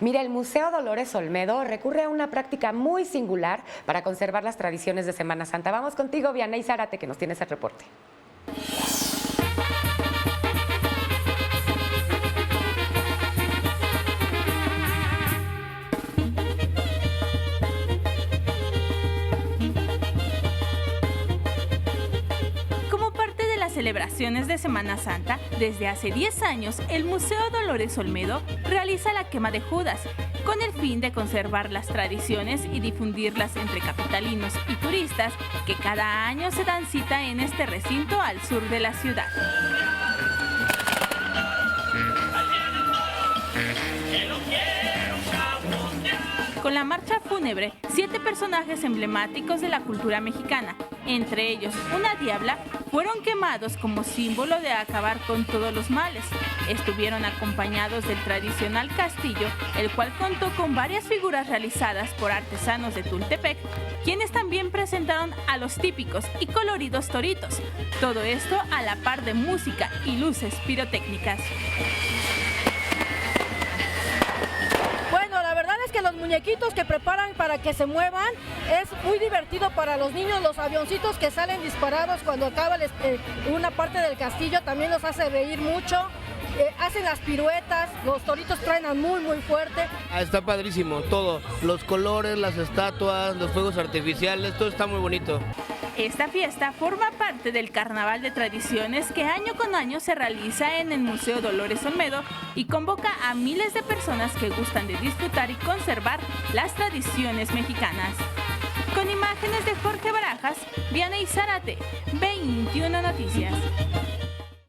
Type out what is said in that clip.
Mira, el Museo Dolores Olmedo recurre a una práctica muy singular para conservar las tradiciones de Semana Santa. Vamos contigo, Vianey Zárate, que nos tienes el reporte. Celebraciones de Semana Santa, desde hace 10 años, el Museo Dolores Olmedo realiza la quema de Judas, con el fin de conservar las tradiciones y difundirlas entre capitalinos y turistas que cada año se dan cita en este recinto al sur de la ciudad. Con la marcha fúnebre, 7 personajes emblemáticos de la cultura mexicana, entre ellos una diabla, fueron quemados como símbolo de acabar con todos los males. Estuvieron acompañados del tradicional castillo, el cual contó con varias figuras realizadas por artesanos de Tultepec, quienes también presentaron a los típicos y coloridos toritos. Todo esto a la par de música y luces pirotécnicas. Que los muñequitos que preparan para que se muevan es muy divertido para los niños. Los avioncitos que salen disparados cuando acaba una parte del castillo también los hace reír mucho. Hacen las piruetas, los toritos traen muy fuerte. Está padrísimo todo, los colores, las estatuas, los fuegos artificiales, todo está muy bonito. Esta fiesta forma parte del Carnaval de Tradiciones que año con año se realiza en el Museo Dolores Olmedo y convoca a miles de personas que gustan de disfrutar y conservar las tradiciones mexicanas. Con imágenes de Jorge Barajas, Vianey Zárate, 21 Noticias.